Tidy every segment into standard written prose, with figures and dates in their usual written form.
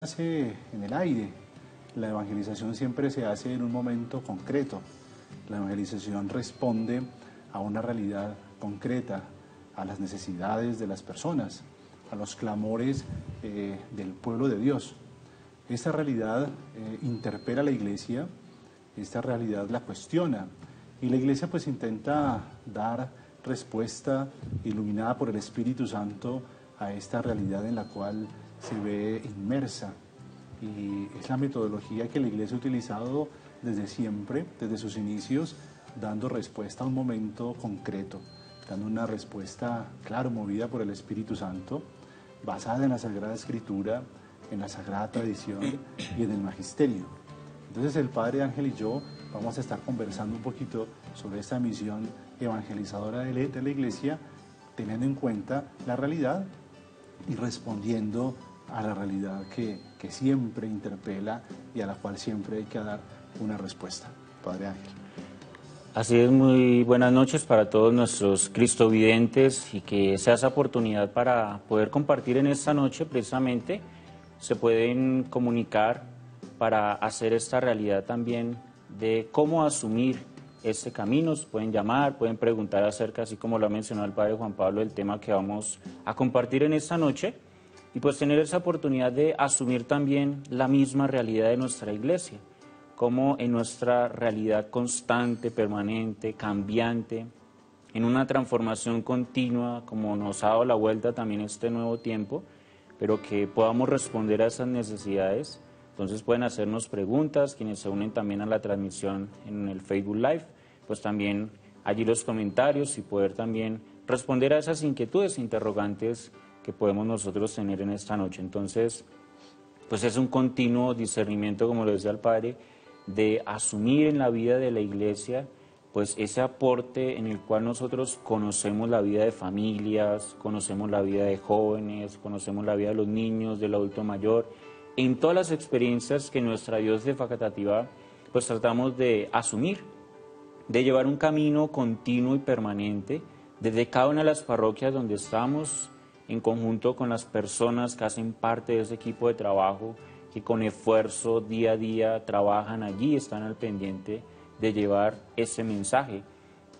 hace en el aire. La evangelización siempre se hace en un momento concreto. La evangelización responde a una realidad concreta, a las necesidades de las personas, a los clamores del pueblo de Dios. Esta realidad interpela a la Iglesia, esta realidad la cuestiona, y la Iglesia pues intenta dar respuesta iluminada por el Espíritu Santo a esta realidad en la cual se ve inmersa. Y es la metodología que la Iglesia ha utilizado desde siempre, desde sus inicios, dando respuesta a un momento concreto, dando una respuesta, claro, movida por el Espíritu Santo, basada en la Sagrada Escritura, en la Sagrada Tradición y en el Magisterio. Entonces el Padre Ángel y yo vamos a estar conversando un poquito sobre esta misión evangelizadora de la Iglesia, teniendo en cuenta la realidad y respondiendo a la realidad que siempre interpela y a la cual siempre hay que dar una respuesta. Padre Ángel. Así es, muy buenas noches para todos nuestros cristovidentes y que sea esa oportunidad para poder compartir en esta noche precisamente, se pueden comunicar para hacer esta realidad también de cómo asumir este camino. Pueden llamar, pueden preguntar acerca, así como lo ha mencionado el Padre Juan Pablo, del tema que vamos a compartir en esta noche y pues tener esa oportunidad de asumir también la misma realidad de nuestra iglesia, como en nuestra realidad constante, permanente, cambiante, en una transformación continua, como nos ha dado la vuelta también este nuevo tiempo, pero que podamos responder a esas necesidades. Entonces pueden hacernos preguntas, quienes se unen también a la transmisión en el Facebook Live, pues también allí los comentarios y poder también responder a esas inquietudes, interrogantes que podemos nosotros tener en esta noche. Entonces, pues es un continuo discernimiento, como lo decía el Padre, de asumir en la vida de la Iglesia pues ese aporte en el cual nosotros conocemos la vida de familias, conocemos la vida de jóvenes, conocemos la vida de los niños, del adulto mayor, en todas las experiencias que nuestra diócesis facatativa pues tratamos de asumir, de llevar un camino continuo y permanente desde cada una de las parroquias donde estamos, en conjunto con las personas que hacen parte de ese equipo de trabajo, que con esfuerzo día a día trabajan allí, están al pendiente de llevar ese mensaje,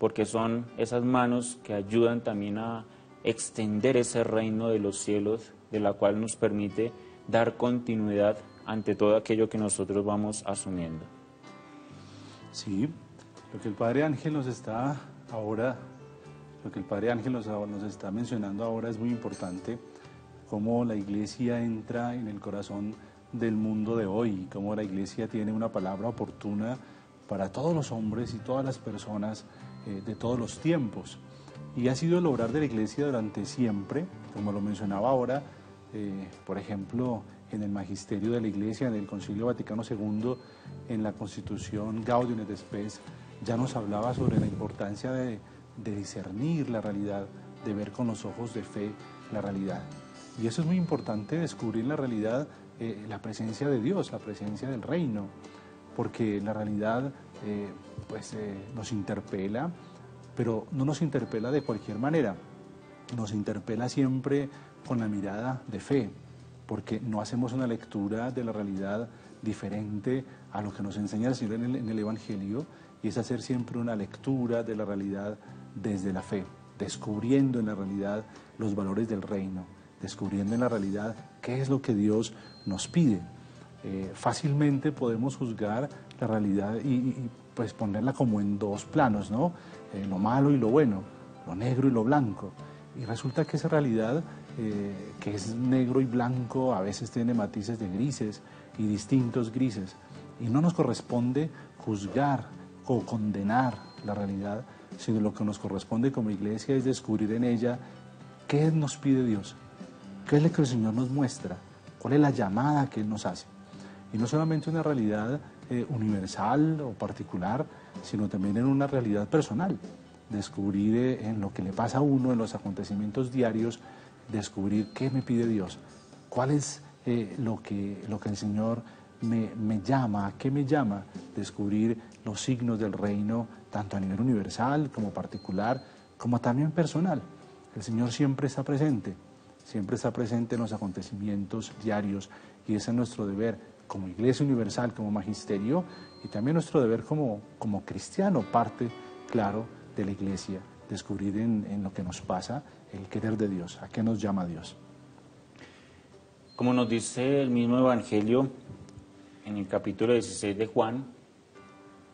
porque son esas manos que ayudan también a extender ese reino de los cielos, de la cual nos permite dar continuidad ante todo aquello que nosotros vamos asumiendo. Sí, lo que el Padre Ángel nos está mencionando ahora es muy importante, cómo la Iglesia entra en el corazón del mundo de hoy, cómo la Iglesia tiene una palabra oportuna para todos los hombres y todas las personas de todos los tiempos. Y ha sido el obrar de la Iglesia durante siempre, como lo mencionaba ahora, por ejemplo, en el Magisterio de la Iglesia, en el Concilio Vaticano II, en la Constitución Gaudium et Spes, ya nos hablaba sobre la importancia de discernir la realidad, de ver con los ojos de fe la realidad. Y eso es muy importante, descubrir la realidad, la presencia de Dios, la presencia del reino, porque la realidad nos interpela, pero no nos interpela de cualquier manera, nos interpela siempre con la mirada de fe, porque no hacemos una lectura de la realidad diferente a lo que nos enseña el Señor en el Evangelio, y es hacer siempre una lectura de la realidad desde la fe, descubriendo en la realidad los valores del reino, descubriendo en la realidad qué es lo que Dios nos pide. Fácilmente podemos juzgar la realidad y pues ponerla como en dos planos, ¿no? Lo malo y lo bueno, lo negro y lo blanco. Y resulta que esa realidad, que es negro y blanco, a veces tiene matices de grises y distintos grises. Y no nos corresponde juzgar o condenar la realidad, sino lo que nos corresponde como Iglesia es descubrir en ella qué nos pide Dios, qué es lo que el Señor nos muestra, cuál es la llamada que Él nos hace. Y no solamente una realidad universal o particular, sino también en una realidad personal. Descubrir en lo que le pasa a uno, en los acontecimientos diarios, descubrir qué me pide Dios, cuál es lo que el Señor me llama, a qué me llama, descubrir los signos del reino, tanto a nivel universal como particular, como también personal. El Señor siempre está presente en los acontecimientos diarios y ese es nuestro deber como Iglesia Universal, como magisterio, y también nuestro deber como cristiano, parte, claro, de la Iglesia, descubrir en lo que nos pasa el querer de Dios, a qué nos llama Dios. Como nos dice el mismo Evangelio en el capítulo 16 de Juan,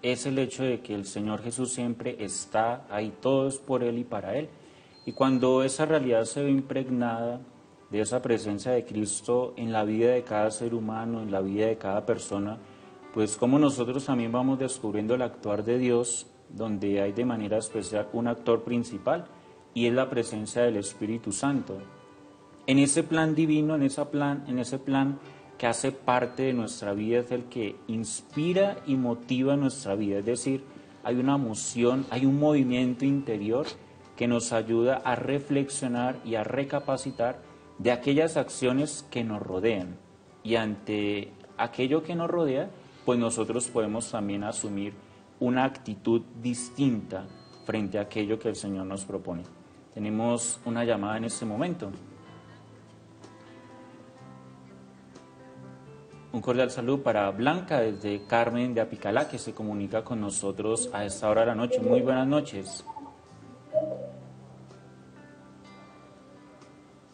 es el hecho de que el Señor Jesús siempre está ahí, todo es por Él y para Él. Y cuando esa realidad se ve impregnada de esa presencia de Cristo en la vida de cada ser humano, en la vida de cada persona, pues como nosotros también vamos descubriendo el actuar de Dios, donde hay de manera especial un actor principal, y es la presencia del Espíritu Santo. En ese plan divino, en ese plan que hace parte de nuestra vida, es el que inspira y motiva nuestra vida. Es decir, hay una emoción, hay un movimiento interior que nos ayuda a reflexionar y a recapacitar de aquellas acciones que nos rodean. Y ante aquello que nos rodea, pues nosotros podemos también asumir una actitud distinta frente a aquello que el Señor nos propone. Tenemos una llamada en este momento. Un cordial saludo para Blanca desde Carmen de Apicalá, que se comunica con nosotros a esta hora de la noche. Muy buenas noches.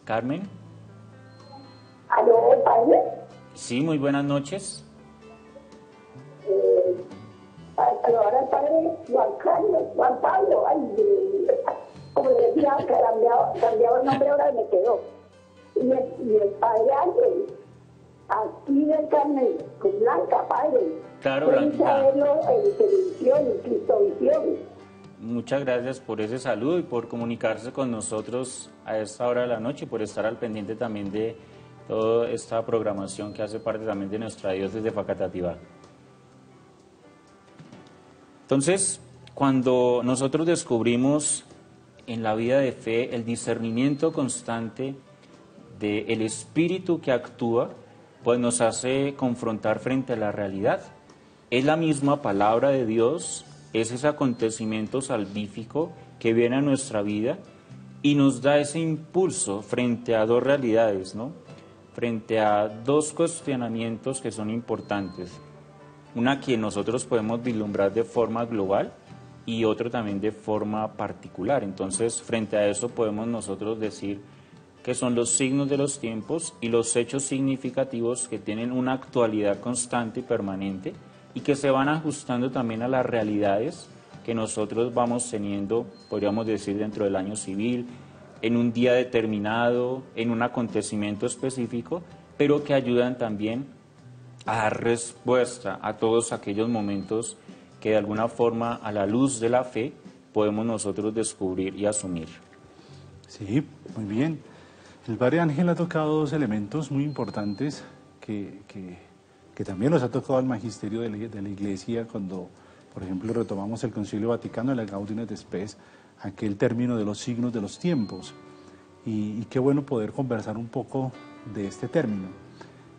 Carmen. ¿Aló, padre? Sí, muy buenas noches. Para saludar al padre Juan Pablo, como le decía, cambiaba el nombre, ahora me quedó. Y el padre Ángel, aquí del Carmen, con Blanca, padre. Claro, Blanca. En televisión, en Cristovisión. Muchas gracias por ese saludo y por comunicarse con nosotros a esta hora de la noche y por estar al pendiente también de toda esta programación que hace parte también de nuestra diócesis de Facatativá. Entonces, cuando nosotros descubrimos en la vida de fe el discernimiento constante del espíritu que actúa, pues nos hace confrontar frente a la realidad. Es la misma palabra de Dios, es ese acontecimiento salvífico que viene a nuestra vida y nos da ese impulso frente a dos realidades, ¿no? Frente a dos cuestionamientos que son importantes. Una que nosotros podemos vislumbrar de forma global y otro también de forma particular. Entonces, frente a eso podemos nosotros decir que son los signos de los tiempos y los hechos significativos que tienen una actualidad constante y permanente y que se van ajustando también a las realidades que nosotros vamos teniendo, podríamos decir, dentro del año civil, en un día determinado, en un acontecimiento específico, pero que ayudan también a dar respuesta a todos aquellos momentos que de alguna forma, a la luz de la fe, podemos nosotros descubrir y asumir. Sí, muy bien. El padre Ángel ha tocado dos elementos muy importantes que también los ha tocado al magisterio de la Iglesia cuando, por ejemplo, retomamos el Concilio Vaticano, la Gaudium et Spes, aquel término de los signos de los tiempos. Y qué bueno poder conversar un poco de este término.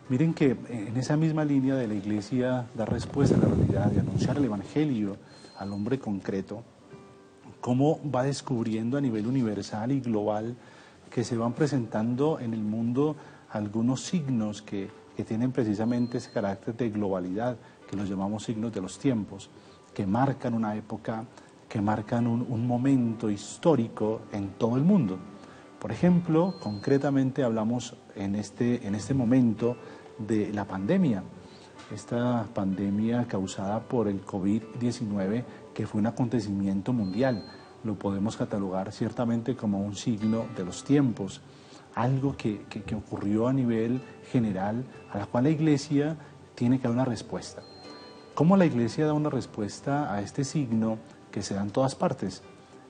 Miren que en esa misma línea de la Iglesia dar respuesta a la realidad, de anunciar el Evangelio al hombre concreto, cómo va descubriendo a nivel universal y global que se van presentando en el mundo algunos signos que tienen precisamente ese carácter de globalidad, que los llamamos signos de los tiempos, que marcan una época, que marcan un momento histórico en todo el mundo. Por ejemplo, concretamente hablamos en este momento de la pandemia, esta pandemia causada por el COVID-19, que fue un acontecimiento mundial. Lo podemos catalogar ciertamente como un signo de los tiempos, algo que ocurrió a nivel general, a la cual la Iglesia tiene que dar una respuesta. ¿Cómo la Iglesia da una respuesta a este signo que se da en todas partes?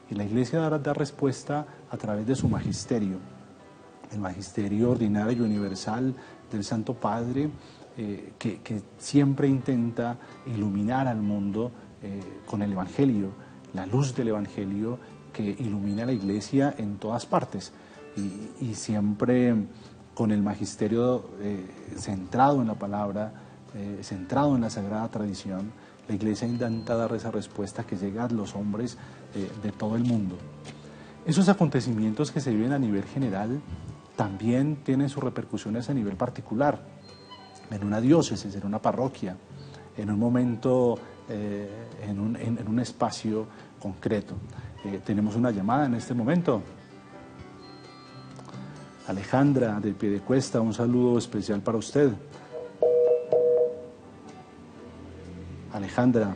Y la Iglesia da respuesta a través de su magisterio, el magisterio ordinario y universal del Santo Padre, que siempre intenta iluminar al mundo con el Evangelio, la luz del Evangelio que ilumina a la Iglesia en todas partes y siempre con el magisterio centrado en la palabra, centrado en la sagrada tradición. La Iglesia intenta dar esa respuesta que llega a los hombres de todo el mundo. Esos acontecimientos que se viven a nivel general también tienen sus repercusiones a nivel particular. en una diócesis, en una parroquia, en un momento, en un espacio concreto. Tenemos una llamada en este momento. Alejandra, de Piedecuesta, un saludo especial para usted. Alejandra,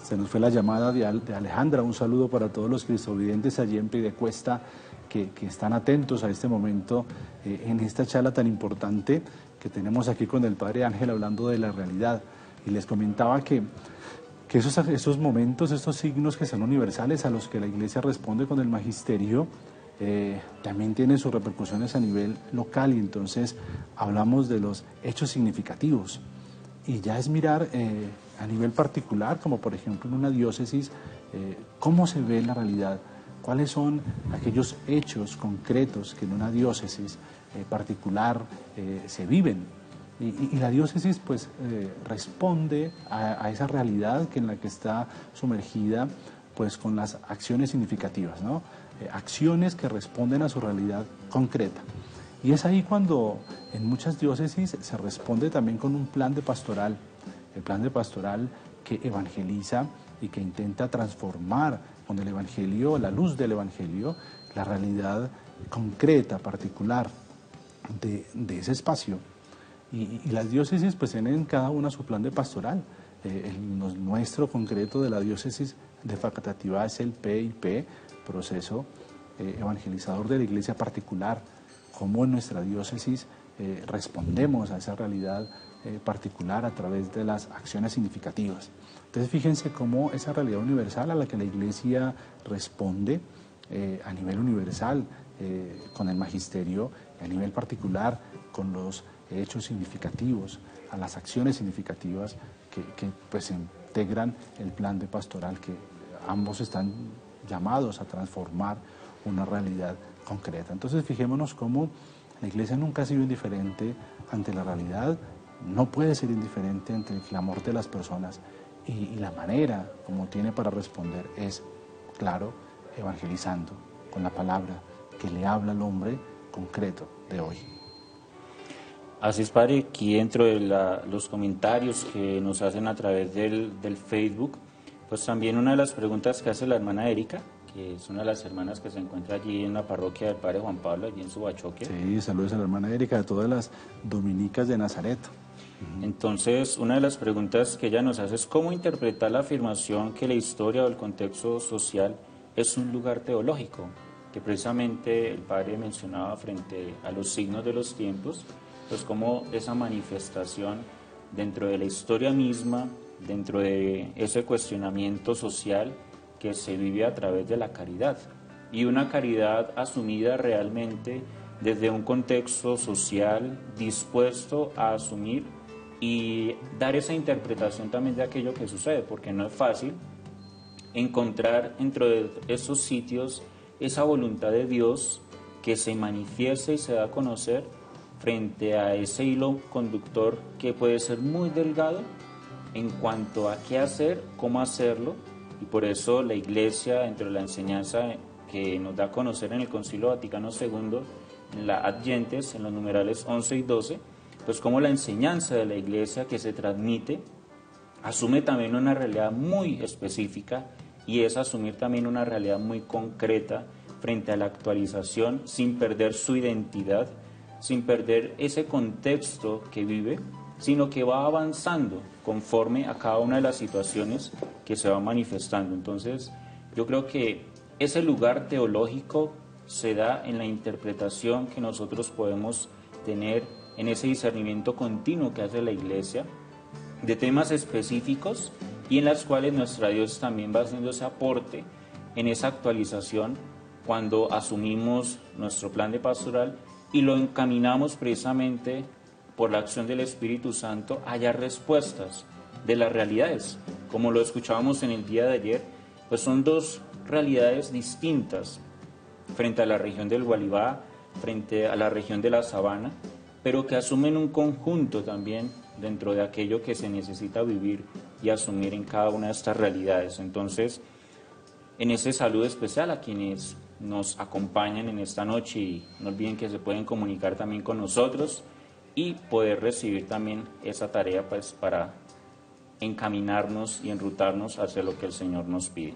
se nos fue la llamada de Alejandra. Un saludo para todos los cristovidentes allí en Piedecuesta que están atentos a este momento en esta charla tan importante que tenemos aquí con el Padre Ángel hablando de la realidad. Y les comentaba que esos momentos, estos signos que son universales a los que la Iglesia responde con el magisterio, también tienen sus repercusiones a nivel local, y entonces hablamos de los hechos significativos. Y ya es mirar a nivel particular, como por ejemplo en una diócesis, cómo se ve la realidad, cuáles son aquellos hechos concretos que en una diócesis particular se viven. Y la diócesis pues responde a esa realidad en la que está sumergida, pues con las acciones significativas, ¿no? Acciones que responden a su realidad concreta. Y es ahí cuando en muchas diócesis se responde también con un plan de pastoral, el plan de pastoral que evangeliza y que intenta transformar con el Evangelio, la luz del Evangelio, la realidad concreta, particular de ese espacio. Y las diócesis pues tienen cada una su plan de pastoral. Nuestro concreto de la diócesis de Facatativá es el PIP, proceso evangelizador de la iglesia particular. Cómo en nuestra diócesis respondemos a esa realidad particular a través de las acciones significativas. Entonces fíjense cómo esa realidad universal a la que la iglesia responde a nivel universal con el magisterio, y a nivel particular con los hechos significativos, a las acciones significativas que pues integran el plan de pastoral, que ambos están llamados a transformar una realidad concreta. Entonces fijémonos cómo la iglesia nunca ha sido indiferente ante la realidad, no puede ser indiferente ante el clamor de las personas, y la manera como tiene para responder es, claro, evangelizando con la palabra que le habla al hombre concreto de hoy. Así es, Padre, aquí dentro de los comentarios que nos hacen a través del Facebook, pues también una de las preguntas que hace la hermana Erika, que es una de las hermanas que se encuentra allí en la parroquia del Padre Juan Pablo, allí en Subachoque. Sí, saludos a la hermana Erika, de todas las dominicas de Nazaret. Entonces, una de las preguntas que ella nos hace es cómo interpretar la afirmación que la historia o el contexto social es un lugar teológico, que precisamente el Padre mencionaba frente a los signos de los tiempos, pues como esa manifestación dentro de la historia misma, dentro de ese cuestionamiento social que se vive a través de la caridad, y una caridad asumida realmente desde un contexto social dispuesto a asumir y dar esa interpretación también de aquello que sucede, porque no es fácil encontrar dentro de esos sitios esa voluntad de Dios que se manifiesta y se da a conocer frente a ese hilo conductor que puede ser muy delgado en cuanto a qué hacer, cómo hacerlo, y por eso la Iglesia, dentro de la enseñanza que nos da a conocer en el Concilio Vaticano II, en la Ad Gentes, en los numerales 11 y 12, pues como la enseñanza de la Iglesia que se transmite asume también una realidad muy específica, y es asumir también una realidad muy concreta frente a la actualización sin perder su identidad, sin perder ese contexto que vive, sino que va avanzando conforme a cada una de las situaciones que se va manifestando. Entonces, yo creo que ese lugar teológico se da en la interpretación que nosotros podemos tener en ese discernimiento continuo que hace la Iglesia de temas específicos, y en las cuales nuestra Dios también va haciendo ese aporte en esa actualización cuando asumimos nuestro plan de pastoral y lo encaminamos precisamente por la acción del Espíritu Santo a hallar respuestas de las realidades. Como lo escuchábamos en el día de ayer, pues son dos realidades distintas frente a la región del Gualibá, frente a la región de la Sabana, pero que asumen un conjunto también dentro de aquello que se necesita vivir y asumir en cada una de estas realidades. Entonces, en ese saludo especial a quienes nos acompañan en esta noche, y no olviden que se pueden comunicar también con nosotros y poder recibir también esa tarea pues para encaminarnos y enrutarnos hacia lo que el Señor nos pide.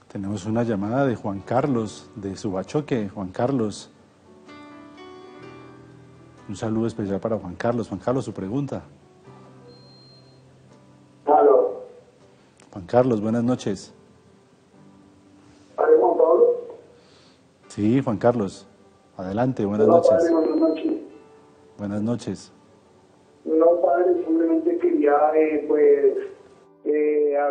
Tenemos una llamada de Juan Carlos, de Subachoque. Juan Carlos. Un saludo especial para Juan Carlos. Juan Carlos, su pregunta. Aló. Juan Carlos, buenas noches. ¿Padre Juan Pablo? Sí, Juan Carlos. Adelante, buenas Hola, noches. Padre, buenas noches. Buenas noches. No, Padre, simplemente quería,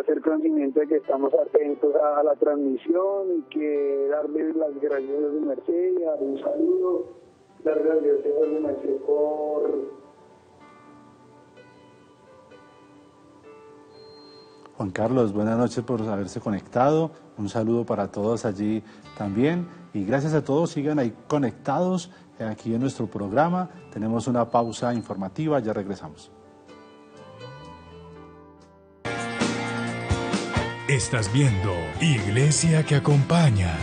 hacer conocimiento de que estamos atentos a la transmisión y que darle las gracias a su merced y darle un saludo. Darle las gracias a su merced por... Juan Carlos, buenas noches por haberse conectado. Un saludo para todos allí también. Y gracias a todos, sigan ahí conectados aquí en nuestro programa. Tenemos una pausa informativa, ya regresamos. Estás viendo Iglesia que acompaña.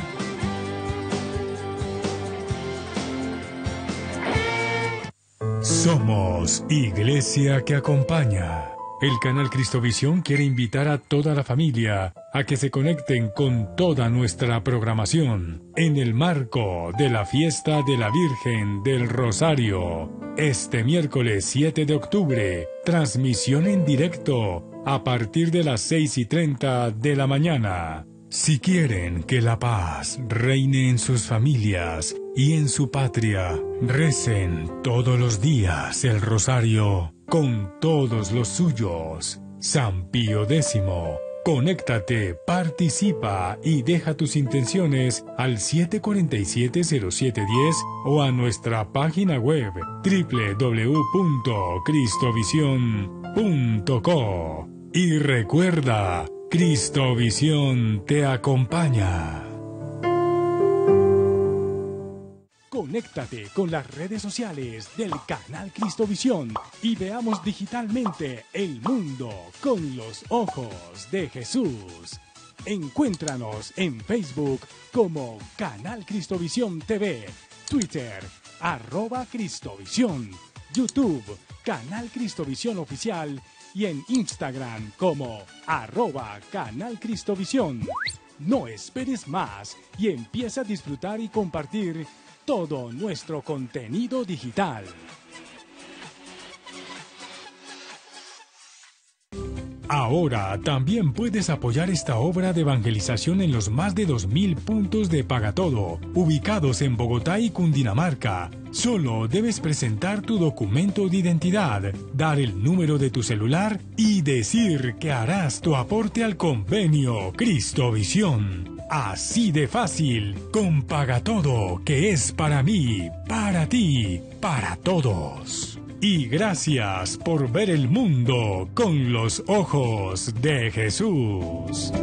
Somos Iglesia que acompaña. El canal Cristovisión quiere invitar a toda la familia a que se conecten con toda nuestra programación en el marco de la fiesta de la Virgen del Rosario. Este miércoles 7 de octubre, transmisión en directo a partir de las 6:30 de la mañana. Si quieren que la paz reine en sus familias y en su patria, recen todos los días el rosario con todos los suyos. San Pío X, conéctate, participa y deja tus intenciones al 747-0710 o a nuestra página web www.cristovision.co. Y recuerda, Cristovisión te acompaña. Conéctate con las redes sociales del canal Cristovisión y veamos digitalmente el mundo con los ojos de Jesús. Encuéntranos en Facebook como Canal Cristovisión TV, Twitter, @Cristovisión, YouTube, Canal Cristovisión Oficial y en Instagram como @Canal Cristovisión. No esperes más y empieza a disfrutar y compartir todo nuestro contenido digital. Ahora también puedes apoyar esta obra de evangelización en los más de 2.000 puntos de Pagatodo, ubicados en Bogotá y Cundinamarca. Solo debes presentar tu documento de identidad, dar el número de tu celular y decir que harás tu aporte al convenio Cristovisión. Así de fácil, con Pagatodo, que es para mí, para ti, para todos. Y gracias por ver el mundo con los ojos de Jesús.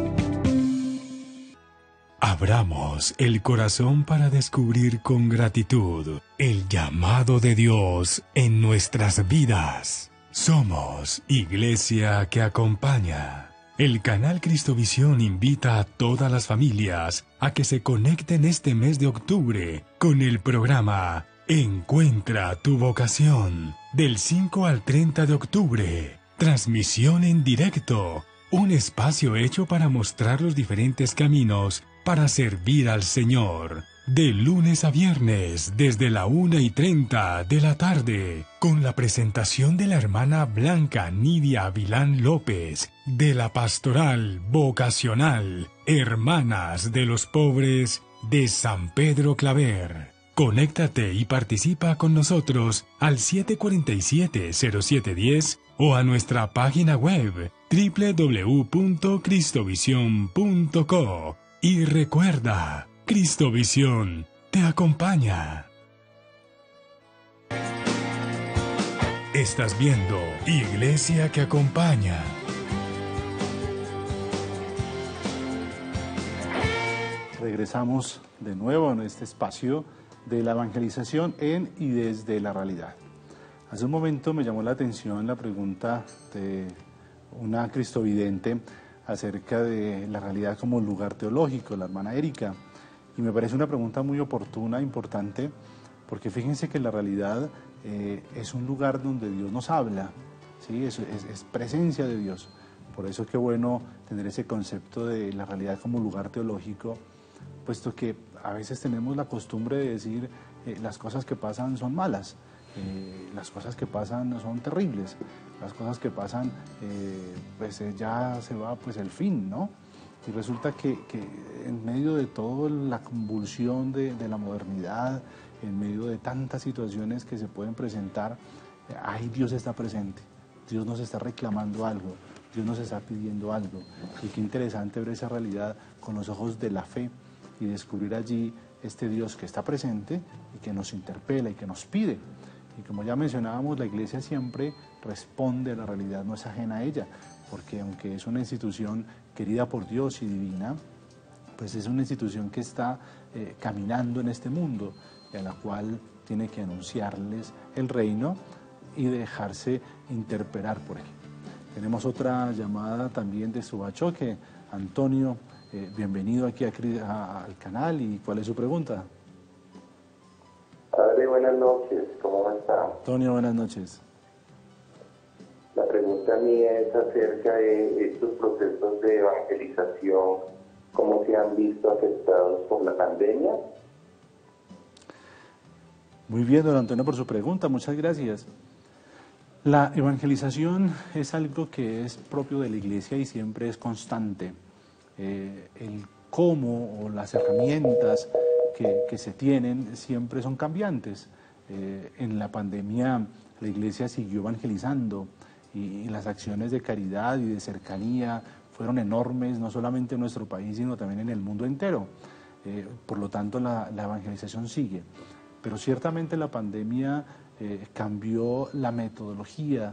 Abramos el corazón para descubrir con gratitud el llamado de Dios en nuestras vidas. Somos Iglesia que acompaña. El canal Cristovisión invita a todas las familias a que se conecten este mes de octubre con el programa Encuentra tu vocación, del 5 al 30 de octubre. Transmisión en directo, un espacio hecho para mostrar los diferentes caminos para servir al Señor. De lunes a viernes, desde la 1:30 de la tarde, con la presentación de la hermana Blanca Nidia Avilán López, de la Pastoral Vocacional Hermanas de los Pobres de San Pedro Claver. Conéctate y participa con nosotros al 747-0710 o a nuestra página web www.cristovision.co. Y recuerda, Cristovisión te acompaña. Estás viendo Iglesia que acompaña. Regresamos de nuevo en este espacio de la evangelización en y desde la realidad. Hace un momento me llamó la atención la pregunta de una cristovidente acerca de la realidad como lugar teológico, la hermana Erika, y me parece una pregunta muy oportuna, importante, porque fíjense que la realidad es un lugar donde Dios nos habla, ¿sí? Es presencia de Dios. Por eso es que bueno tener ese concepto de la realidad como lugar teológico, puesto que a veces tenemos la costumbre de decir las cosas que pasan son malas, las cosas que pasan son terribles, las cosas que pasan pues ya se va pues el fin, ¿no? Y resulta que en medio de toda la convulsión de la modernidad, en medio de tantas situaciones que se pueden presentar, ahí Dios está presente, Dios nos está reclamando algo, Dios nos está pidiendo algo. Y qué interesante ver esa realidad con los ojos de la fe y descubrir allí este Dios que está presente y que nos interpela y que nos pide. Y como ya mencionábamos, la Iglesia siempre responde a la realidad, no es ajena a ella, porque aunque es una institución querida por Dios y divina, pues es una institución que está caminando en este mundo y a la cual tiene que anunciarles el reino y dejarse interpelar por él. Tenemos otra llamada también de Subachoque. Antonio, bienvenido aquí al canal. ¿Y cuál es su pregunta? Padre, buenas noches, ¿cómo está? Antonio, buenas noches. La pregunta mía es acerca de estos procesos de evangelización, ¿cómo se han visto afectados por la pandemia? Muy bien, don Antonio, por su pregunta, muchas gracias. La evangelización es algo que es propio de la Iglesia y siempre es constante. El cómo o las herramientas que se tienen siempre son cambiantes. En la pandemia la Iglesia siguió evangelizando y las acciones de caridad y de cercanía fueron enormes, no solamente en nuestro país, sino también en el mundo entero. Por lo tanto, la evangelización sigue. Pero ciertamente la pandemia cambió la metodología,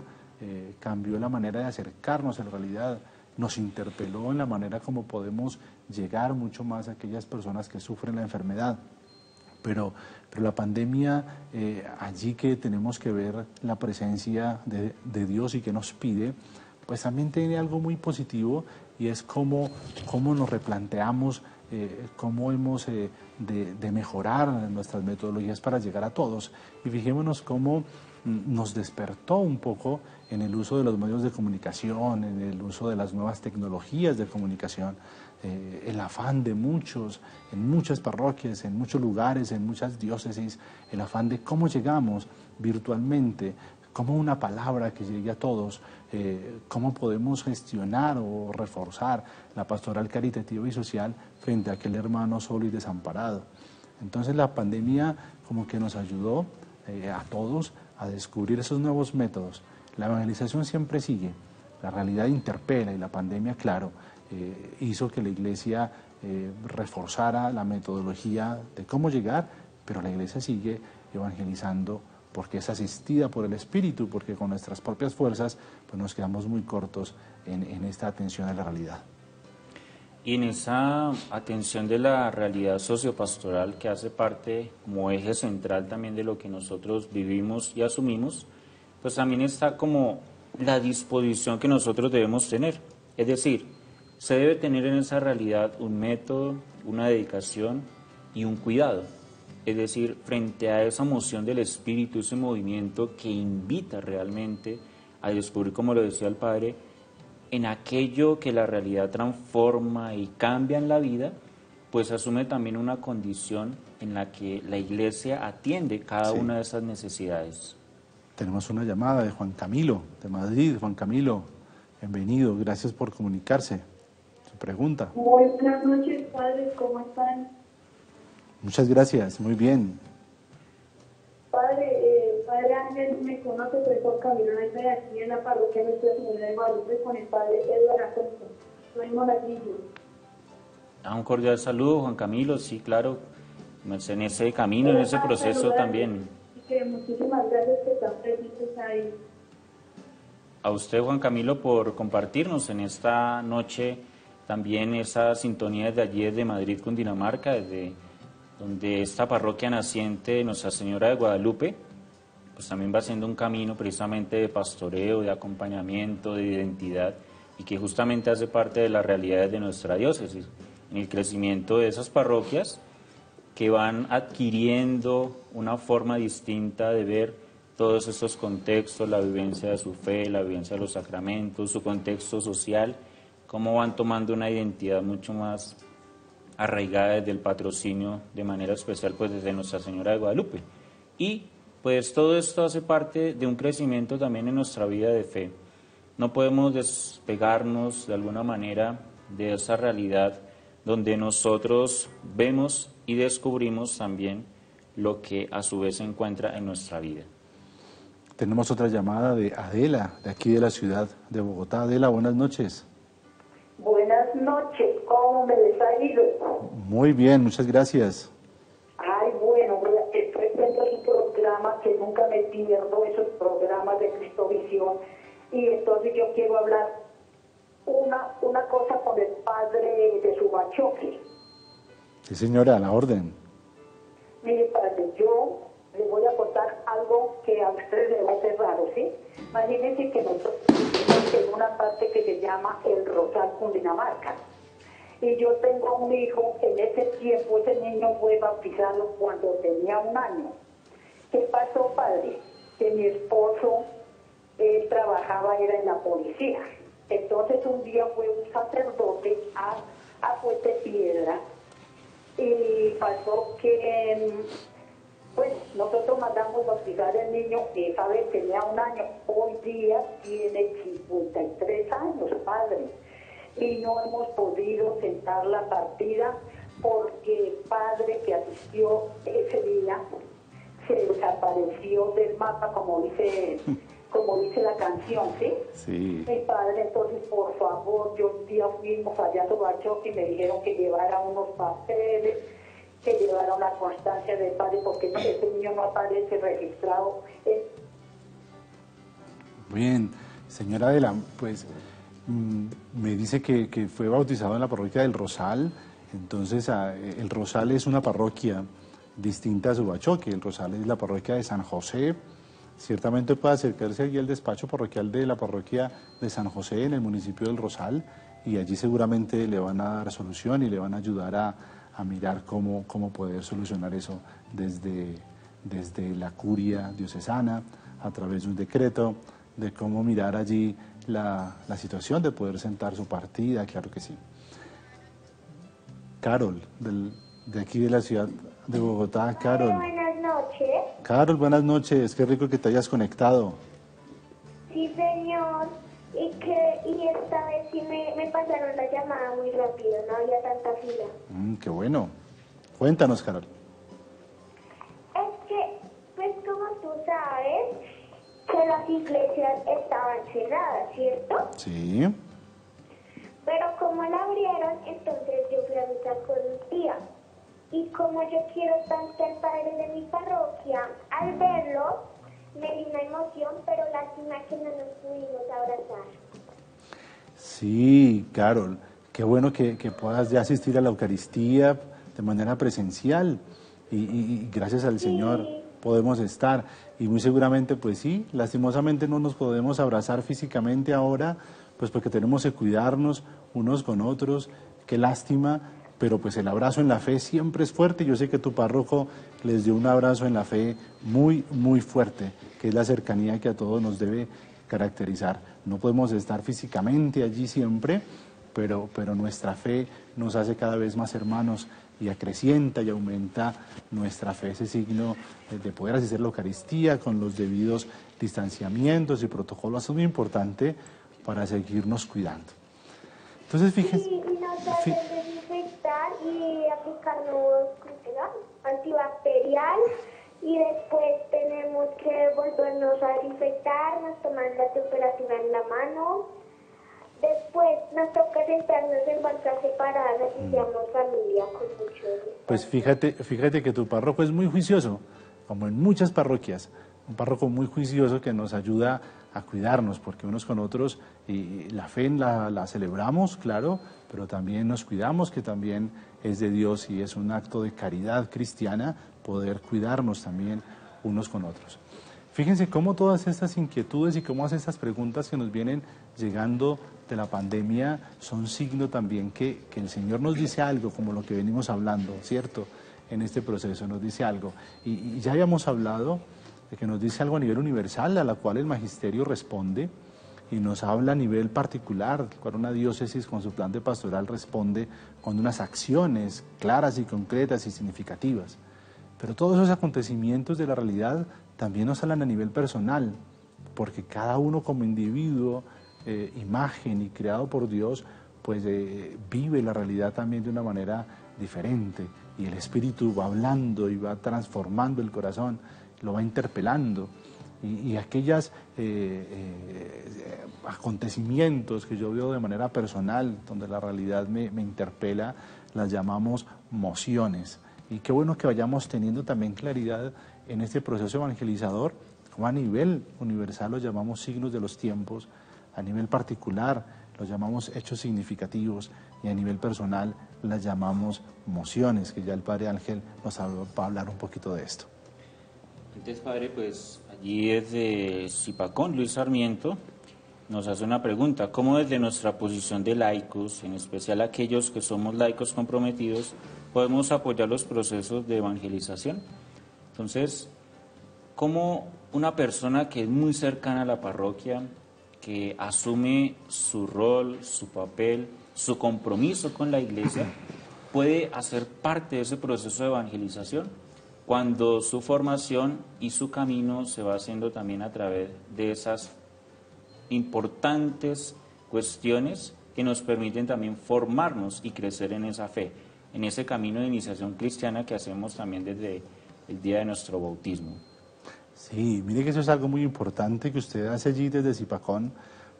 cambió la manera de acercarnos a la realidad, nos interpeló en la manera como podemos llegar mucho más a aquellas personas que sufren la enfermedad. Pero la pandemia, allí que tenemos que ver la presencia de Dios y que nos pide, pues también tiene algo muy positivo y es cómo nos replanteamos, cómo hemos de mejorar nuestras metodologías para llegar a todos. Y fijémonos cómo nos despertó un poco en el uso de los medios de comunicación, en el uso de las nuevas tecnologías de comunicación, el afán de muchos, en muchas parroquias, en muchos lugares, en muchas diócesis, el afán de cómo llegamos virtualmente, cómo una palabra que llegue a todos, cómo podemos gestionar o reforzar la pastoral caritativa y social frente a aquel hermano solo y desamparado. Entonces la pandemia como que nos ayudó a todos a descubrir esos nuevos métodos. La evangelización siempre sigue, la realidad interpela y la pandemia, claro, hizo que la Iglesia reforzara la metodología de cómo llegar, pero la Iglesia sigue evangelizando porque es asistida por el Espíritu, porque con nuestras propias fuerzas pues nos quedamos muy cortos en esta atención a la realidad. Y en esa atención de la realidad sociopastoral que hace parte como eje central también de lo que nosotros vivimos y asumimos, pues también está como la disposición que nosotros debemos tener. Es decir, se debe tener en esa realidad un método, una dedicación y un cuidado. Es decir, frente a esa moción del Espíritu, ese movimiento que invita realmente a descubrir, como lo decía el Padre, en aquello que la realidad transforma y cambia en la vida, pues asume también una condición en la que la Iglesia atiende cada una de esas necesidades. Tenemos una llamada de Juan Camilo, de Madrid. Juan Camilo, bienvenido, gracias por comunicarse. Su pregunta. Muy buenas noches, padres, ¿cómo están? Muchas gracias, muy bien. Padre Ángel me conoce, soy Juan Camilo, de aquí en la parroquia Nuestra Señora de Guadalupe con el padre Eduardo Acosta. Soy monaguillo. Un cordial saludo, Juan Camilo, sí, claro, en ese camino, en ese proceso también. Y que muchísimas gracias que están presentes ahí. A usted, Juan Camilo, por compartirnos en esta noche también esa sintonía desde allí, desde Madrid, Cundinamarca, desde donde esta parroquia naciente de Nuestra Señora de Guadalupe, pues también va siendo un camino precisamente de pastoreo, de acompañamiento, de identidad, y que justamente hace parte de las realidades de nuestra diócesis, en el crecimiento de esas parroquias que van adquiriendo una forma distinta de ver todos estos contextos, la vivencia de su fe, la vivencia de los sacramentos, su contexto social, cómo van tomando una identidad mucho más arraigada desde el patrocinio, de manera especial pues desde Nuestra Señora de Guadalupe. Y pues todo esto hace parte de un crecimiento también en nuestra vida de fe. No podemos despegarnos de alguna manera de esa realidad donde nosotros vemos y descubrimos también lo que a su vez se encuentra en nuestra vida. Tenemos otra llamada de Adela, de aquí de la ciudad de Bogotá. Adela, buenas noches. Buenas noches, ¿cómo me les ha ido? Muy bien, muchas gracias. Ay, bueno, estoy viendo su programa, que nunca me pierdo esos programas de Cristovisión, y entonces yo quiero hablar una cosa con el padre de Subachoque. Sí, señora, a la orden. Mire, padre, yo le voy a contar algo que a ustedes les va a ser raro, ¿sí? Imagínense que nosotros vivimos en una parte que se llama El Rosal, Cundinamarca. Y yo tengo un hijo, en ese tiempo ese niño fue bautizado cuando tenía 1 año. ¿Qué pasó, padre? Que mi esposo, él trabajaba, era en la policía. Entonces un día fue un sacerdote a Puente Piedra y pasó que pues nosotros mandamos bautizar al niño, que esa vez tenía 1 año, hoy día tiene 53 años, padre. Y no hemos podido sentar la partida porque el padre que asistió ese día se desapareció del mapa, como dice la canción, ¿sí? Sí. Mi padre, entonces, por favor, yo un día fuimos allá a Subachoque y me dijeron que llevara unos papeles, que llevara una constancia del padre, porque ese niño no aparece registrado. Bien, señora Adela, pues me dice que fue bautizado en la parroquia del Rosal. Entonces el Rosal es una parroquia distinta a Subachoque. El Rosal es la parroquia de San José. Ciertamente puede acercarse allí al despacho parroquial de la parroquia de San José en el municipio del Rosal, y allí seguramente le van a dar solución y le van a ayudar a mirar cómo poder solucionar eso desde la curia diocesana, a través de un decreto, de cómo mirar allí la situación de poder sentar su partida, claro que sí. Carol, de aquí de la ciudad de Bogotá. Carol. Hola, buenas noches. Carol, buenas noches, qué rico que te hayas conectado. Sí, señor. Y esta vez sí me pasaron la llamada muy rápido, no había tanta fila. Qué bueno. Cuéntanos, Carol. Es que, pues como tú sabes, que las iglesias estaban cerradas, ¿cierto? Sí. Pero como la abrieron, entonces yo fui a misa con mi tía. Y como yo quiero tanto al padre de mi parroquia, al verlo, me dio una emoción, pero lástima que no nos pudimos abrazar. Sí, Carol, qué bueno que puedas ya asistir a la Eucaristía de manera presencial y gracias al Señor podemos estar. Y muy seguramente, pues sí, lastimosamente no nos podemos abrazar físicamente ahora, pues porque tenemos que cuidarnos unos con otros, qué lástima, pero pues el abrazo en la fe siempre es fuerte. Yo sé que tu párroco les dio un abrazo en la fe muy, muy fuerte, que es la cercanía que a todos nos debe caracterizar. No podemos estar físicamente allí siempre, pero nuestra fe nos hace cada vez más hermanos y acrecienta y aumenta nuestra fe, ese signo de poder asistir a la Eucaristía con los debidos distanciamientos y protocolos. Es muy importante para seguirnos cuidando. Entonces, fíjense... Sí, y nos deben desinfectar y aplicarnos antibacterial, y después tenemos que volvernos a desinfectar, nos toman la temperatura en la mano. Después nos toca sentarnos en bancas separadas y seamos familia con mucho respeto. Pues fíjate que tu párroco es muy juicioso, como en muchas parroquias, un párroco muy juicioso que nos ayuda a cuidarnos, porque unos con otros, y la fe la celebramos, claro, pero también nos cuidamos, que también es de Dios y es un acto de caridad cristiana poder cuidarnos también unos con otros. Fíjense cómo todas estas inquietudes y cómo estas preguntas que nos vienen llegando de la pandemia son signo también que el Señor nos dice algo, como lo que venimos hablando, ¿cierto? En este proceso nos dice algo. Y ya habíamos hablado que nos dice algo a nivel universal, a la cual el magisterio responde, y nos habla a nivel particular, cuando una diócesis con su plan de pastoral responde con unas acciones claras y concretas y significativas. Pero todos esos acontecimientos de la realidad también nos hablan a nivel personal, porque cada uno como individuo, imagen y creado por Dios, pues vive la realidad también de una manera diferente, y el Espíritu va hablando y va transformando el corazón, lo va interpelando. Y aquellos acontecimientos que yo veo de manera personal, donde la realidad me interpela, las llamamos mociones. Y qué bueno que vayamos teniendo también claridad en este proceso evangelizador, como a nivel universal los llamamos signos de los tiempos, a nivel particular los llamamos hechos significativos, y a nivel personal las llamamos mociones, que ya el Padre Ángel nos va a hablar un poquito de esto. Entonces, Padre, pues allí desde Zipacón, Luis Sarmiento nos hace una pregunta: ¿cómo desde nuestra posición de laicos, en especial aquellos que somos laicos comprometidos, podemos apoyar los procesos de evangelización? Entonces, ¿cómo una persona que es muy cercana a la parroquia, que asume su rol, su papel, su compromiso con la Iglesia, puede hacer parte de ese proceso de evangelización, cuando su formación y su camino se va haciendo también a través de esas importantes cuestiones que nos permiten también formarnos y crecer en esa fe, en ese camino de iniciación cristiana que hacemos también desde el día de nuestro bautismo? Sí, mire que eso es algo muy importante que usted hace allí desde Zipacón,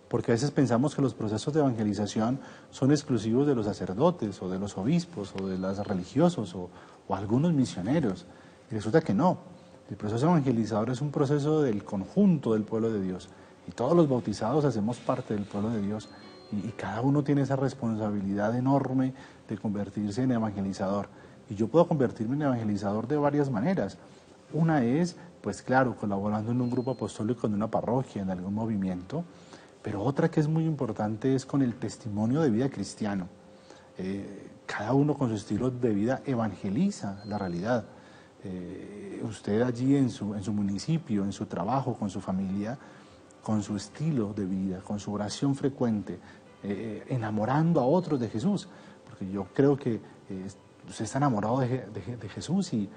porque a veces pensamos que los procesos de evangelización son exclusivos de los sacerdotes o de los obispos o de los religiosos o algunos misioneros. Y resulta que no. El proceso evangelizador es un proceso del conjunto del pueblo de Dios. Y todos los bautizados hacemos parte del pueblo de Dios. Y cada uno tiene esa responsabilidad enorme de convertirse en evangelizador. Y yo puedo convertirme en evangelizador de varias maneras. Una es, pues claro, colaborando en un grupo apostólico, en una parroquia, en algún movimiento. Pero otra que es muy importante es con el testimonio de vida cristiano. Cada uno con su estilo de vida evangeliza la realidad. Usted allí en su municipio, en su trabajo, con su familia, con su estilo de vida, con su oración frecuente, enamorando a otros de Jesús, porque yo creo que usted está enamorado de Jesús y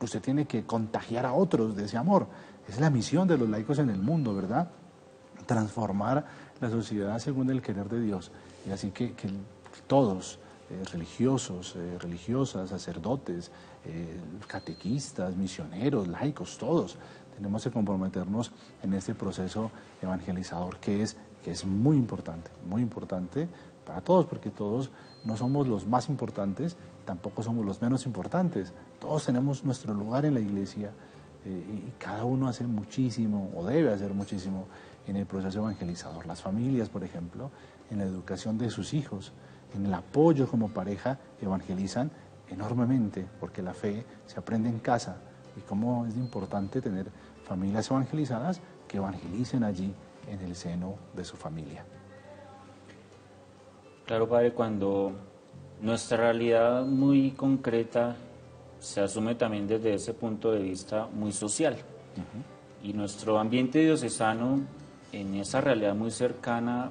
usted tiene que contagiar a otros de ese amor. Es la misión de los laicos en el mundo, ¿verdad? Transformar la sociedad según el querer de Dios. Y así que todos, religiosos, religiosas, sacerdotes, catequistas, misioneros, laicos, todos tenemos que comprometernos en este proceso evangelizador que es muy importante para todos, porque todos no somos los más importantes, tampoco somos los menos importantes, todos tenemos nuestro lugar en la Iglesia, y cada uno hace muchísimo o debe hacer muchísimo en el proceso evangelizador. Las familias, por ejemplo, en la educación de sus hijos, en el apoyo como pareja, evangelizan enormemente, porque la fe se aprende en casa, y cómo es importante tener familias evangelizadas que evangelicen allí en el seno de su familia. Claro, Padre, cuando nuestra realidad muy concreta se asume también desde ese punto de vista muy social, y nuestro ambiente diocesano en esa realidad muy cercana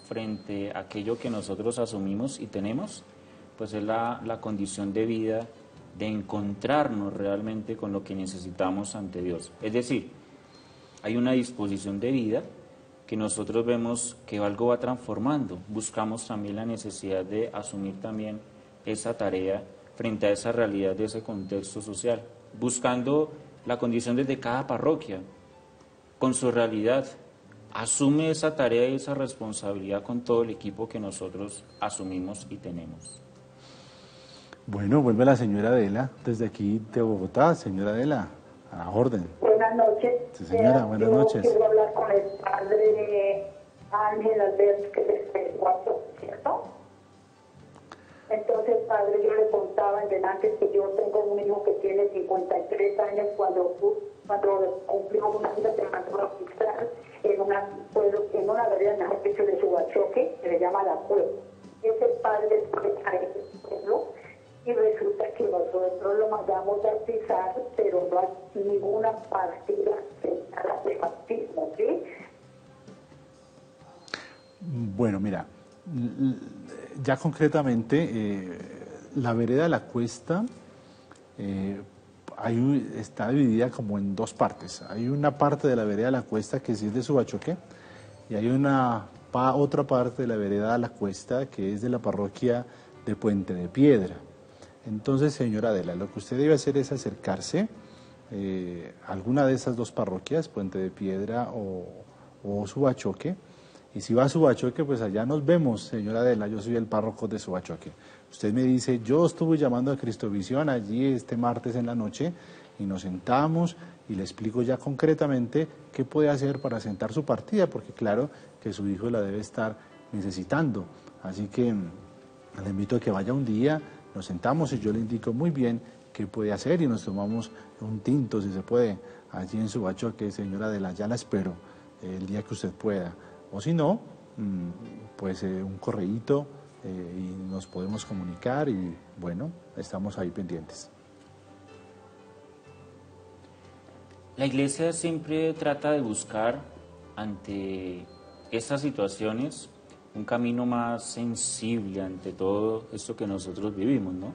frente a aquello que nosotros asumimos y tenemos, pues es la condición de vida de encontrarnos realmente con lo que necesitamos ante Dios. Es decir, hay una disposición de vida que nosotros vemos que algo va transformando. Buscamos también la necesidad de asumir también esa tarea frente a esa realidad de ese contexto social, buscando la condición desde cada parroquia, con su realidad. Asume esa tarea y esa responsabilidad con todo el equipo que nosotros asumimos y tenemos. Bueno, vuelve la señora Adela desde aquí de Bogotá. Señora Adela, a la orden. Buenas noches. Sí, señora, buenas noches. Quiero hablar con el padre Ángel Alberto, que es el cuarto, ¿cierto? Entonces, padre, yo le contaba en delante que yo tengo un hijo que tiene 53 años. Cuando cumplió un año se mandó a bautizar en una vereda mejor dicho de Subachoque, que se llama La Cueva. Ese padre de ese pueblo y resulta que nosotros lo mandamos bautizar, pero no hay ninguna partida central de bautismo, ¿sí? Bueno, mira, ya concretamente, la vereda de la Cuesta está dividida como en dos partes. Hay una parte de la vereda de la Cuesta que sí es de Subachoque y hay otra parte de la vereda de la Cuesta que es de la parroquia de Puente de Piedra. Entonces, señora Adela, lo que usted debe hacer es acercarse a alguna de esas dos parroquias, Puente de Piedra o Subachoque. Y si va a Subachoque, pues allá nos vemos, señora Adela, yo soy el párroco de Subachoque. Usted me dice, yo estuve llamando a Cristovisión allí este martes en la noche y nos sentamos y le explico ya concretamente qué puede hacer para sentar su partida, porque claro que su hijo la debe estar necesitando. Así que le invito a que vaya un día, nos sentamos y yo le indico muy bien qué puede hacer y nos tomamos un tinto, si se puede, allí en Subachoque, señora Adela, ya la espero el día que usted pueda. O si no, pues un correíto y nos podemos comunicar y bueno, estamos ahí pendientes. La Iglesia siempre trata de buscar ante estas situaciones un camino más sensible ante todo esto que nosotros vivimos, ¿no?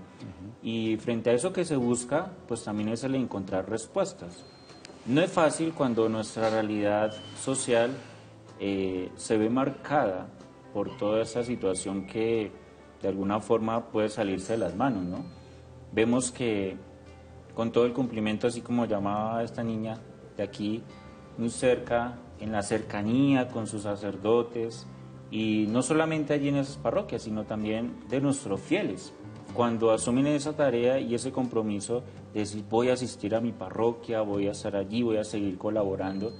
Y frente a eso que se busca, pues también es el encontrar respuestas. No es fácil cuando nuestra realidad social se ve marcada por toda esa situación que de alguna forma puede salirse de las manos, ¿no? Vemos que con todo el cumplimiento, así como llamaba esta niña de aquí, muy cerca, en la cercanía con sus sacerdotes, y no solamente allí en esas parroquias, sino también de nuestros fieles, cuando asumen esa tarea y ese compromiso de decir, voy a asistir a mi parroquia, voy a estar allí, voy a seguir colaborando,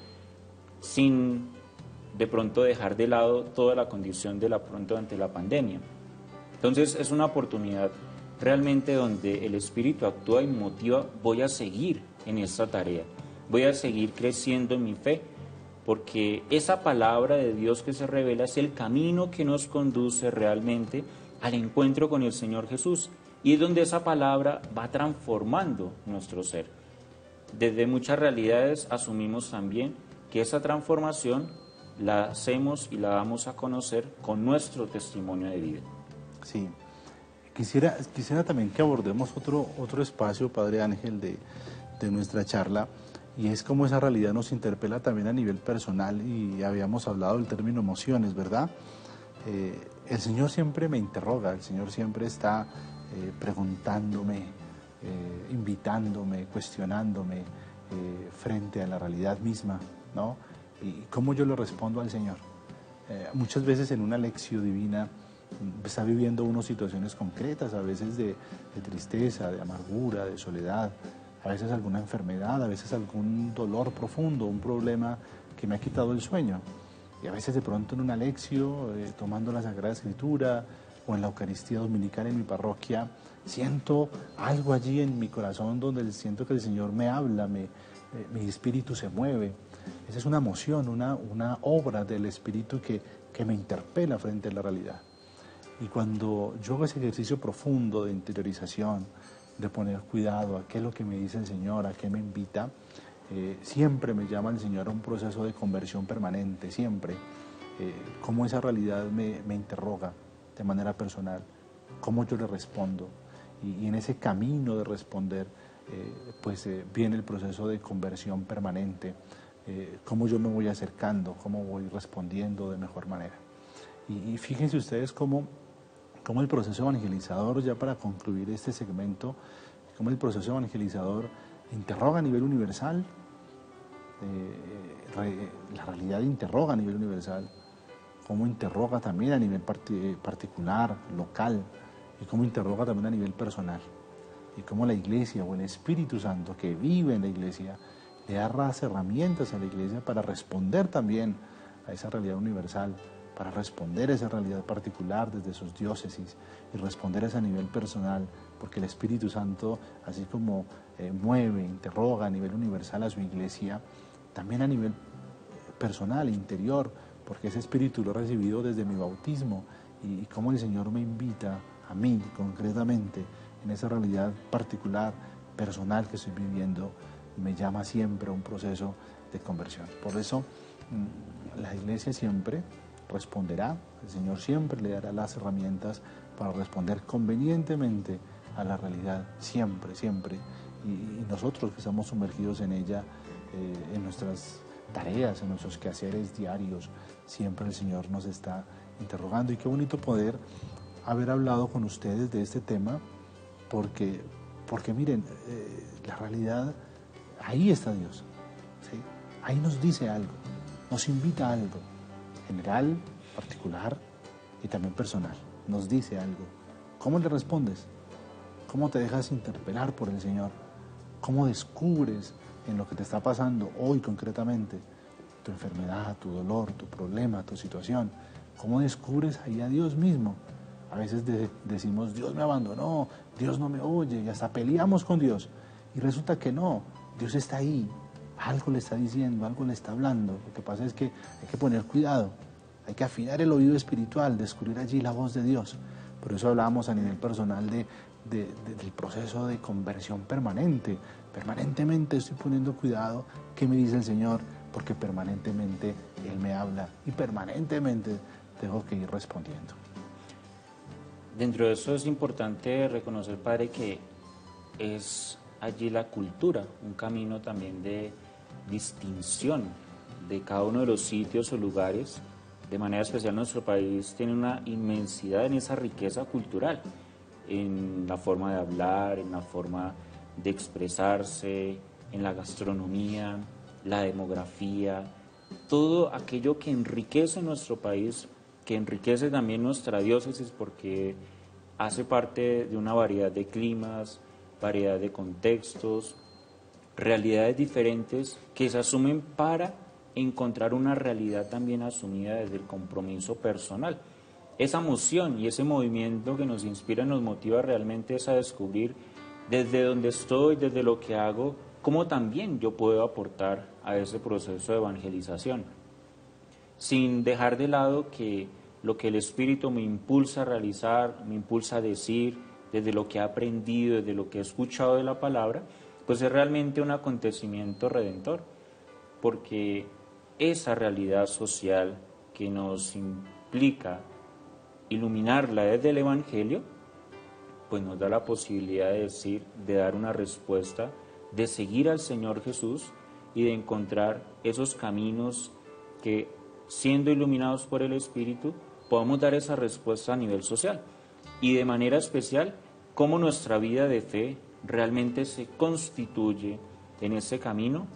sin de pronto dejar de lado toda la condición de la pronto ante la pandemia. Entonces es una oportunidad realmente donde el Espíritu actúa y motiva, voy a seguir en esta tarea, voy a seguir creciendo en mi fe, porque esa palabra de Dios que se revela es el camino que nos conduce realmente al encuentro con el Señor Jesús, y es donde esa palabra va transformando nuestro ser. Desde muchas realidades asumimos también que esa transformación la hacemos y la damos a conocer con nuestro testimonio de vida. Sí, quisiera también que abordemos otro espacio, Padre Ángel, de nuestra charla, y es cómo esa realidad nos interpela también a nivel personal, y habíamos hablado del término emociones, ¿verdad? El Señor siempre me interroga, el Señor siempre está preguntándome, invitándome, cuestionándome frente a la realidad misma, ¿no? Y cómo yo le respondo al Señor. Muchas veces en una lección divina está viviendo uno situaciones concretas, a veces de tristeza, de amargura, de soledad, a veces alguna enfermedad, a veces algún dolor profundo, un problema que me ha quitado el sueño. Y a veces de pronto en una lección, tomando la Sagrada Escritura o en la Eucaristía Dominical en mi parroquia, siento algo allí en mi corazón donde siento que el Señor me habla, mi espíritu se mueve. Esa es una emoción, una obra del Espíritu que me interpela frente a la realidad. Y cuando yo hago ese ejercicio profundo de interiorización, de poner cuidado a qué es lo que me dice el Señor, a qué me invita, siempre me llama el Señor a un proceso de conversión permanente, siempre. Cómo esa realidad me interroga de manera personal, cómo yo le respondo. Y en ese camino de responder, viene el proceso de conversión permanente, cómo yo me voy acercando, cómo voy respondiendo de mejor manera. Y fíjense ustedes cómo el proceso evangelizador, ya para concluir este segmento, cómo el proceso evangelizador interroga a nivel universal, la realidad interroga a nivel universal, cómo interroga también a nivel particular, local, y cómo interroga también a nivel personal, y cómo la Iglesia o el Espíritu Santo que vive en la Iglesia le da las herramientas a la Iglesia para responder también a esa realidad universal, para responder a esa realidad particular desde sus diócesis y responder a ese nivel personal, porque el Espíritu Santo, así como mueve, interroga a nivel universal a su Iglesia, también a nivel personal, interior, porque ese Espíritu lo he recibido desde mi bautismo, y cómo el Señor me invita a mí concretamente en esa realidad particular, personal que estoy viviendo, me llama siempre a un proceso de conversión. Por eso la iglesia siempre responderá, el Señor siempre le dará las herramientas para responder convenientemente a la realidad, siempre, siempre. Y nosotros que estamos sumergidos en ella, en nuestras tareas, en nuestros quehaceres diarios, siempre el Señor nos está interrogando. Y qué bonito poder haber hablado con ustedes de este tema, porque miren, la realidad, ahí está Dios, ¿sí? Ahí nos dice algo, nos invita a algo, general, particular y también personal, nos dice algo. ¿Cómo le respondes? ¿Cómo te dejas interpelar por el Señor? ¿Cómo descubres en lo que te está pasando hoy concretamente, tu enfermedad, tu dolor, tu problema, tu situación? ¿Cómo descubres ahí a Dios mismo? A veces decimos, Dios me abandonó, Dios no me oye, y hasta peleamos con Dios. Y resulta que no, Dios está ahí, algo le está diciendo, algo le está hablando. Lo que pasa es que hay que poner cuidado, hay que afinar el oído espiritual, descubrir allí la voz de Dios. Por eso hablábamos a nivel personal del proceso de conversión permanente. Permanentemente estoy poniendo cuidado, ¿qué me dice el Señor? Porque permanentemente Él me habla y permanentemente tengo que ir respondiendo. Dentro de eso es importante reconocer, Padre, que es allí la cultura, un camino también de distinción de cada uno de los sitios o lugares. De manera especial nuestro país tiene una inmensidad en esa riqueza cultural, en la forma de hablar, en la forma de expresarse, en la gastronomía, la demografía, todo aquello que enriquece nuestro país, que enriquece también nuestra diócesis porque hace parte de una variedad de climas, variedad de contextos, realidades diferentes que se asumen para encontrar una realidad también asumida desde el compromiso personal. Esa emoción y ese movimiento que nos inspira, nos motiva realmente es a descubrir desde donde estoy, desde lo que hago, cómo también yo puedo aportar a ese proceso de evangelización, sin dejar de lado que lo que el Espíritu me impulsa a realizar, me impulsa a decir, desde lo que he aprendido, desde lo que he escuchado de la palabra, pues es realmente un acontecimiento redentor, porque esa realidad social que nos implica iluminarla desde el Evangelio, pues nos da la posibilidad de decir, de dar una respuesta, de seguir al Señor Jesús y de encontrar esos caminos que, siendo iluminados por el Espíritu, podamos dar esa respuesta a nivel social. Y de manera especial, cómo nuestra vida de fe realmente se constituye en ese camino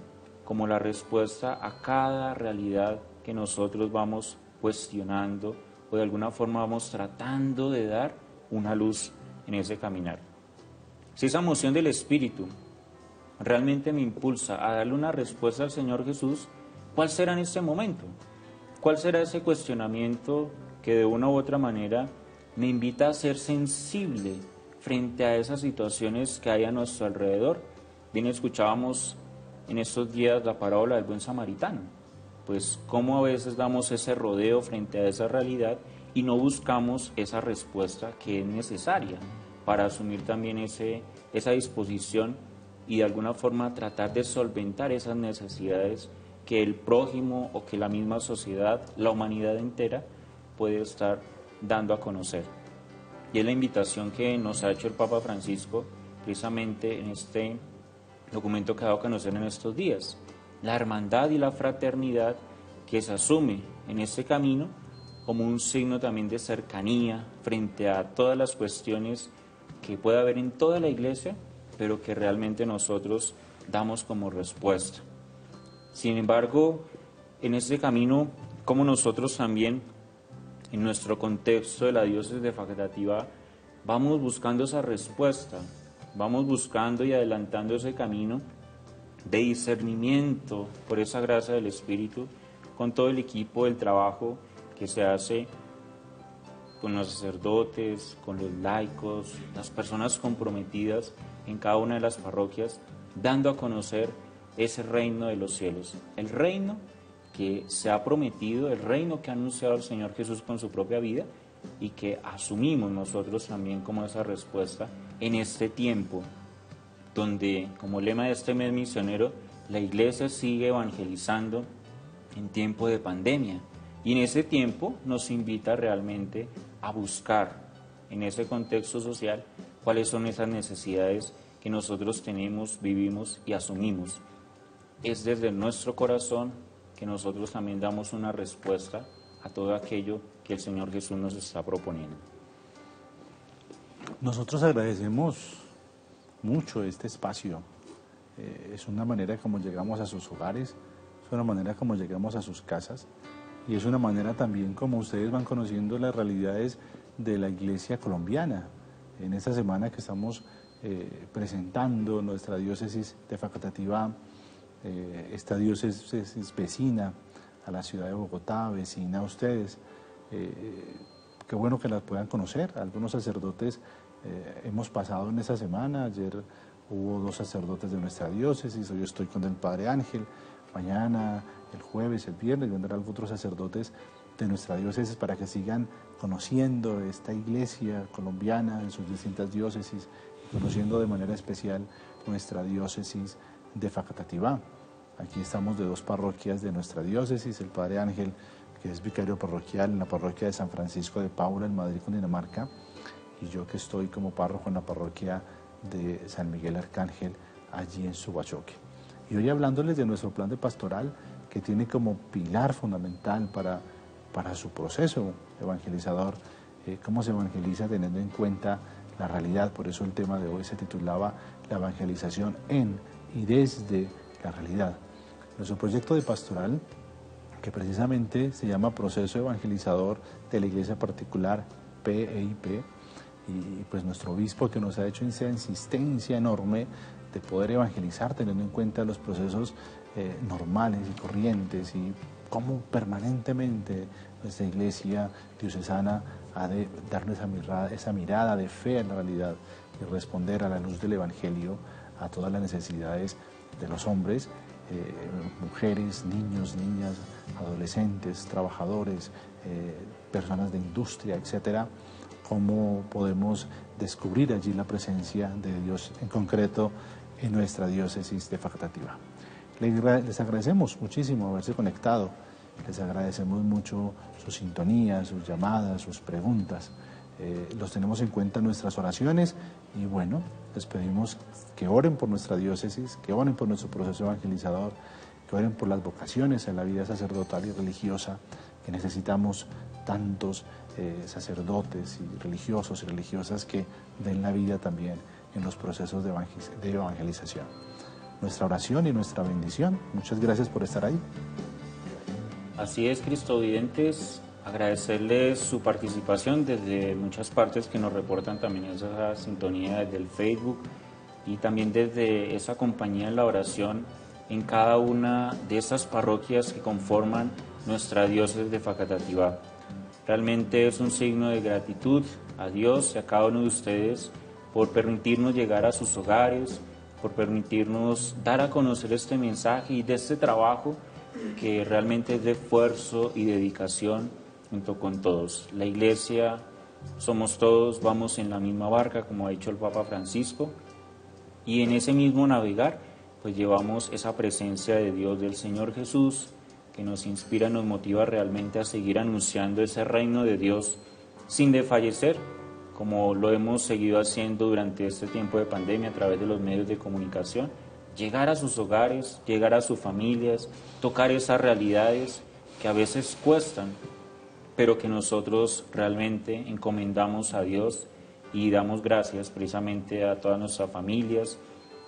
como la respuesta a cada realidad que nosotros vamos cuestionando o de alguna forma vamos tratando de dar una luz en ese caminar. Si esa moción del Espíritu realmente me impulsa a darle una respuesta al Señor Jesús, ¿cuál será en ese momento? ¿Cuál será ese cuestionamiento que de una u otra manera me invita a ser sensible frente a esas situaciones que hay a nuestro alrededor? Bien, escuchábamos en estos días la parábola del buen samaritano, pues cómo a veces damos ese rodeo frente a esa realidad y no buscamos esa respuesta que es necesaria para asumir también esa disposición y de alguna forma tratar de solventar esas necesidades que el prójimo o que la misma sociedad, la humanidad entera, puede estar dando a conocer. Y es la invitación que nos ha hecho el Papa Francisco precisamente en este documento que ha dado a conocer en estos días, la hermandad y la fraternidad que se asume en este camino como un signo también de cercanía frente a todas las cuestiones que puede haber en toda la Iglesia, pero que realmente nosotros damos como respuesta. Sin embargo, en este camino, como nosotros también, en nuestro contexto de la diócesis de Facatativá, vamos buscando esa respuesta, vamos buscando y adelantando ese camino de discernimiento por esa gracia del Espíritu, con todo el equipo del trabajo que se hace con los sacerdotes, con los laicos, las personas comprometidas en cada una de las parroquias, dando a conocer ese reino de los cielos, el reino que se ha prometido, el reino que ha anunciado el Señor Jesús con su propia vida y que asumimos nosotros también como esa respuesta en este tiempo, donde como lema de este mes misionero, la iglesia sigue evangelizando en tiempo de pandemia. Y en ese tiempo nos invita realmente a buscar en ese contexto social cuáles son esas necesidades que nosotros tenemos, vivimos y asumimos. Es desde nuestro corazón que nosotros también damos una respuesta a todo aquello que el Señor Jesús nos está proponiendo. Nosotros agradecemos mucho este espacio. Es una manera como llegamos a sus hogares, es una manera como llegamos a sus casas y es una manera también como ustedes van conociendo las realidades de la iglesia colombiana. En esta semana que estamos presentando nuestra diócesis de Facatativá, esta diócesis es vecina a la ciudad de Bogotá, vecina a ustedes. Qué bueno que las puedan conocer. Algunos sacerdotes hemos pasado en esa semana. Ayer hubo 2 sacerdotes de nuestra diócesis, hoy estoy con el Padre Ángel. Mañana, el jueves, el viernes vendrán otros sacerdotes de nuestra diócesis para que sigan conociendo esta iglesia colombiana en sus distintas diócesis, conociendo de manera especial nuestra diócesis de Facatativá. Aquí estamos de 2 parroquias de nuestra diócesis, el Padre Ángel, que es vicario parroquial en la parroquia de San Francisco de Paula, en Madrid, Cundinamarca, y yo que estoy como párroco en la parroquia de San Miguel Arcángel, allí en Subachoque. Y hoy hablándoles de nuestro plan de pastoral, que tiene como pilar fundamental para su proceso evangelizador, cómo se evangeliza teniendo en cuenta la realidad. Por eso el tema de hoy se titulaba La evangelización en y desde la realidad. Nuestro proyecto de pastoral, que precisamente se llama Proceso Evangelizador de la Iglesia Particular, PEIP, y pues nuestro obispo que nos ha hecho esa insistencia enorme de poder evangelizar teniendo en cuenta los procesos normales y corrientes y cómo permanentemente nuestra iglesia diocesana ha de darnos esa mirada de fe en la realidad y responder a la luz del Evangelio a todas las necesidades de los hombres, mujeres, niños, niñas, adolescentes, trabajadores, personas de industria, etcétera. Cómo podemos descubrir allí la presencia de Dios en concreto en nuestra diócesis de Facatativá. Les agradecemos muchísimo haberse conectado, les agradecemos mucho su sintonía, sus llamadas, sus preguntas. Los tenemos en cuenta en nuestras oraciones y bueno, les pedimos que oren por nuestra diócesis, que oren por nuestro proceso evangelizador, que oren por las vocaciones en la vida sacerdotal y religiosa, que necesitamos tantos sacerdotes y religiosos y religiosas que den la vida también en los procesos de evangelización. Nuestra oración y nuestra bendición. Muchas gracias por estar ahí. Así es, cristovidentes, agradecerles su participación desde muchas partes que nos reportan también esa sintonía desde el Facebook y también desde esa compañía en la oración en cada una de esas parroquias que conforman nuestra diócesis de Facatativá. Realmente es un signo de gratitud a Dios y a cada uno de ustedes por permitirnos llegar a sus hogares, por permitirnos dar a conocer este mensaje y de este trabajo que realmente es de esfuerzo y dedicación junto con todos. La iglesia somos todos, vamos en la misma barca, como ha dicho el Papa Francisco, y en ese mismo navegar pues llevamos esa presencia de Dios, del Señor Jesús, que nos inspira, nos motiva realmente a seguir anunciando ese reino de Dios sin desfallecer, como lo hemos seguido haciendo durante este tiempo de pandemia a través de los medios de comunicación, llegar a sus hogares, llegar a sus familias, tocar esas realidades que a veces cuestan, pero que nosotros realmente encomendamos a Dios y damos gracias precisamente a todas nuestras familias,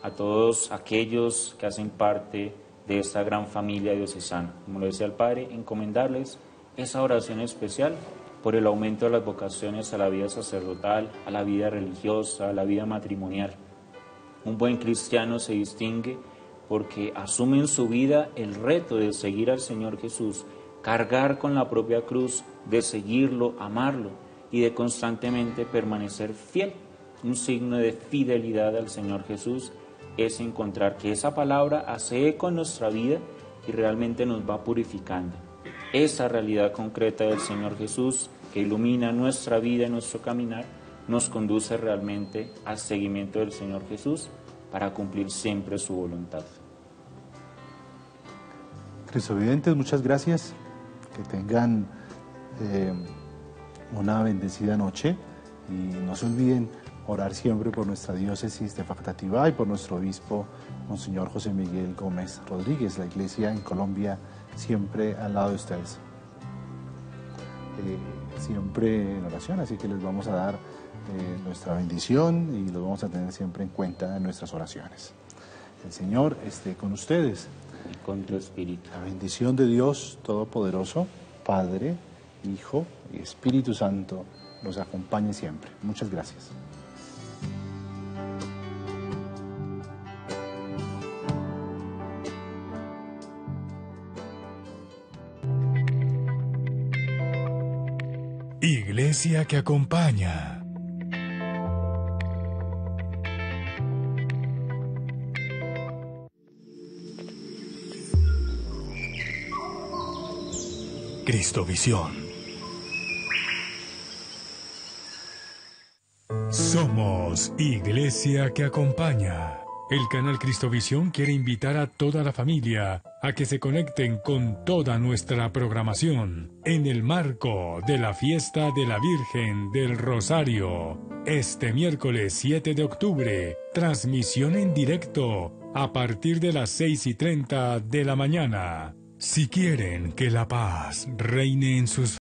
a todos aquellos que hacen parte de esta gran familia diocesana. Como lo decía el Padre, encomendarles esa oración especial por el aumento de las vocaciones a la vida sacerdotal, a la vida religiosa, a la vida matrimonial. Un buen cristiano se distingue porque asume en su vida el reto de seguir al Señor Jesús, cargar con la propia cruz, de seguirlo, amarlo y de constantemente permanecer fiel. Un signo de fidelidad al Señor Jesús es encontrar que esa palabra hace eco en nuestra vida y realmente nos va purificando. Esa realidad concreta del Señor Jesús que ilumina nuestra vida y nuestro caminar nos conduce realmente al seguimiento del Señor Jesús para cumplir siempre su voluntad. Cristovidentes, muchas gracias. Que tengan una bendecida noche y no se olviden orar siempre por nuestra diócesis de Factativá y por nuestro obispo, Monseñor José Miguel Gómez Rodríguez. La iglesia en Colombia siempre al lado de ustedes, siempre en oración, así que les vamos a dar nuestra bendición y los vamos a tener siempre en cuenta en nuestras oraciones. El Señor esté con ustedes. Y con tu espíritu. La bendición de Dios Todopoderoso, Padre, Hijo y Espíritu Santo, los acompañe siempre. Muchas gracias. Iglesia que acompaña. Cristovisión. Somos Iglesia que acompaña. El canal Cristovisión quiere invitar a toda la familia a que se conecten con toda nuestra programación en el marco de la fiesta de la Virgen del Rosario. Este miércoles 7 de octubre, transmisión en directo a partir de las 6:30 de la mañana. Si quieren que la paz reine en sus